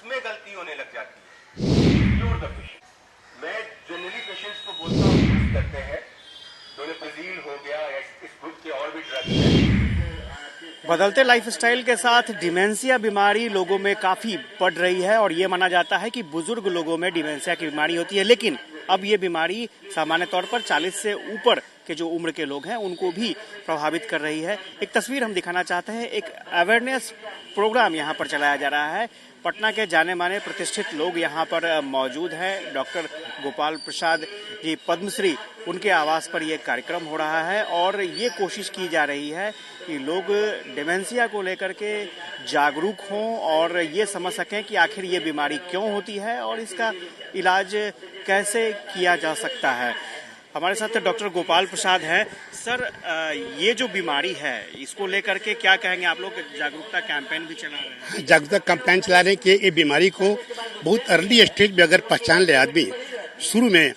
उसमें गलती होने लग जाती है। Ignore the patient. मैं जनरली पेशेंट्स को बोलता हूँ यूज करते हैं डोलोप्राजिल हो गया या इस ग्रुप के और भी ड्रग्स हैं। बदलते लाइफस्टाइल के साथ डिमेंशिया बीमारी लोगों में काफी बढ़ रही है और ये माना जाता है कि बुजुर्ग लोगों में डिमेंशिया की बीमारी होती है, लेकिन अब ये बीमारी सामान्य तौर पर 40 से ऊपर के जो उम्र के लोग हैं उनको भी प्रभावित कर रही है। एक तस्वीर हम दिखाना चाहते हैं। एक अवेयरनेस प्रोग्राम यहाँ पर चलाया जा रहा है। पटना के जाने माने प्रतिष्ठित लोग यहाँ पर मौजूद हैं। डॉक्टर गोपाल प्रसाद जी पद्मश्री, उनके आवास पर यह कार्यक्रम हो रहा है और ये कोशिश की जा रही है कि लोग डिमेंशिया को लेकर के जागरूक हों और ये समझ सकें कि आखिर ये बीमारी क्यों होती है और इसका इलाज कैसे किया जा सकता है। हमारे साथ डॉक्टर गोपाल प्रसाद हैं। सर, ये जो बीमारी है इसको लेकर के क्या कहेंगे? आप लोग जागरूकता कैंपेन भी चला रहे हैं। जागरूकता कैंपेन चला रहे हैं कि ये बीमारी को बहुत अर्ली स्टेज में अगर पहचान ले आदमी शुरू में,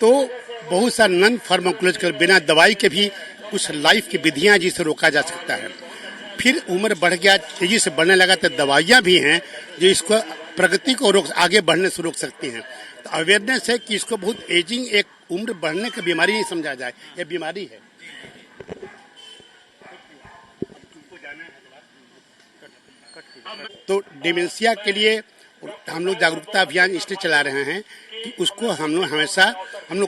तो बहुत सा नॉन फार्माकोलॉजिकल बिना दवाई के भी कुछ लाइफ की विधियां जिसे रोका जा सकता है। फिर उम्र बढ़ गया, तेजी से बढ़ने लगा तो दवाइयां भी हैं जो इसको प्रगति को आगे बढ़ने से रोक सकती हैं। तो अवेयरनेस है कि इसको बहुत एजिंग एक उम्र बढ़ने की बीमारी नहीं समझा जाए, यह बीमारी है। तो डिमेंशिया के लिए हम लोग जागरूकता अभियान इसलिए चला रहे हैं कि उसको हम लोग हमेशा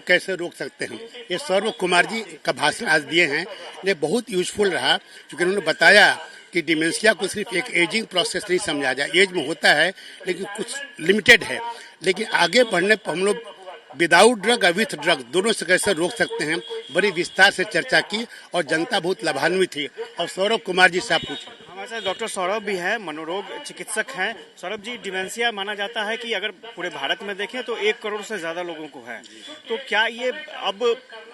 कैसे रोक सकते हैं। ये सौरभ कुमार जी का भाषण आज दिए हैं, ये बहुत यूजफुल रहा, क्योंकि उन्होंने बताया कि डिमेंशिया को सिर्फ एक एजिंग प्रोसेस नहीं समझा जाए। एज में होता है लेकिन कुछ लिमिटेड है, लेकिन आगे बढ़ने पर हम लोग विदाउट ड्रग और विथ ड्रग दोनों से कैसे रोक सकते हैं, बड़ी विस्तार से चर्चा की और जनता बहुत लाभान्वित थी। और सौरभ कुमार जी से आप पूछें। हमारे साथ डॉक्टर सौरभ भी हैं, मनोरोग चिकित्सक हैं। सौरभ जी, डिमेंशिया माना जाता है कि अगर पूरे भारत में देखें तो 1 करोड़ से ज्यादा लोगों को है, तो क्या ये अब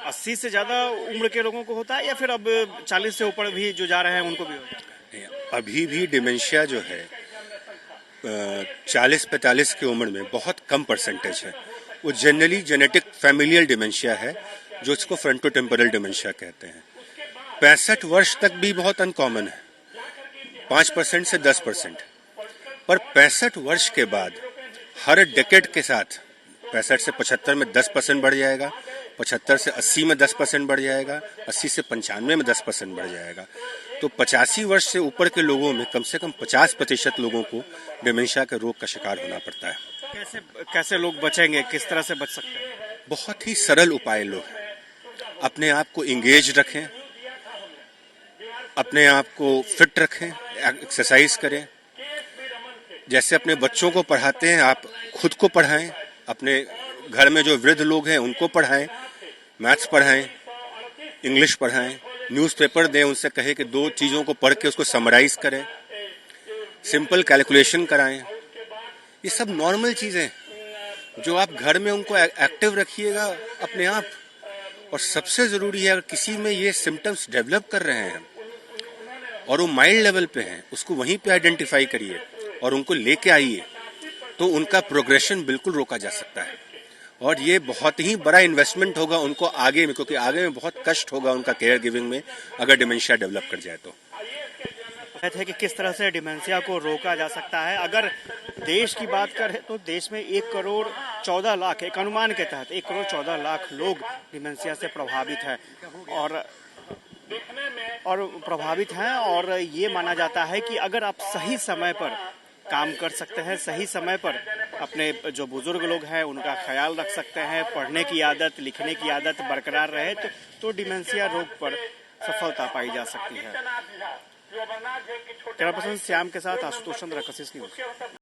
80 से ज्यादा उम्र के लोगों को होता है या फिर अब 40 से ऊपर भी जो जा रहे हैं उनको भी होता है? अभी भी डिमेंशिया जो है 40-45 की उम्र में बहुत कम परसेंटेज है। वो जनरली जेनेटिक फैमिलियल डिमेंशिया है, जो इसको फ्रंटोटेम्पोरल डिमेंशिया कहते हैं। 65 वर्ष तक भी बहुत अनकॉमन है, 5% से 10%। पर 65 वर्ष के बाद हर डेकेड के साथ 65 से 75 में 10% बढ़ जाएगा, 75 से 80 में 10% बढ़ जाएगा, 80 से 95 में 10% बढ़ जाएगा। तो 85 वर्ष से ऊपर के लोगों में कम से कम 50% लोगों को डिमेंशिया के रोग का शिकार होना पड़ता है। कैसे लोग बचेंगे, किस तरह से बच सकते हैं? बहुत ही सरल उपाय लोग हैं। अपने आप को इंगेज रखें, अपने आप को फिट रखें, एक्सरसाइज करें। जैसे अपने बच्चों को पढ़ाते हैं आप खुद को पढ़ाएं, अपने घर में जो वृद्ध लोग हैं उनको पढ़ाएं, मैथ्स पढ़ाएं, इंग्लिश पढ़ाएं, न्यूज़पेपर दें, उनसे कहें कि 2 चीज़ों को पढ़ के उसको समराइज करें, सिंपल कैलकुलेशन कराएं। ये सब नॉर्मल चीज़ें जो आप घर में उनको एक्टिव रखिएगा अपने आप। और सबसे ज़रूरी है, अगर किसी में ये सिम्टम्स डेवलप कर रहे हैं और वो माइल्ड लेवल पे हैं, उसको वहीं पे आइडेंटिफाई करिए और उनको लेके आइए, तो उनका प्रोग्रेशन बिल्कुल रोका जा सकता है। और ये बहुत ही बड़ा इन्वेस्टमेंट होगा उनको आगे में, क्योंकि आगे में बहुत कष्ट होगा उनका केयर गिविंग में अगर डिमेंशिया डेवलप कर जाए तो। है कि किस तरह से डिमेंशिया को रोका जा सकता है। अगर देश की बात करें तो देश में 1 करोड़ 14 लाख, एक अनुमान के तहत 1 करोड़ 14 लाख लोग डिमेंशिया से प्रभावित हैं और ये माना जाता है कि अगर आप सही समय पर काम कर सकते हैं, सही समय पर अपने जो बुजुर्ग लोग हैं उनका ख्याल रख सकते हैं, पढ़ने की आदत, लिखने की आदत बरकरार रहे तो डिमेंशिया रोग पर सफलता पाई जा सकती है। कैमरा पर्सन श्याम के साथ आशुतोष चंद्र, कशिश न्यूज।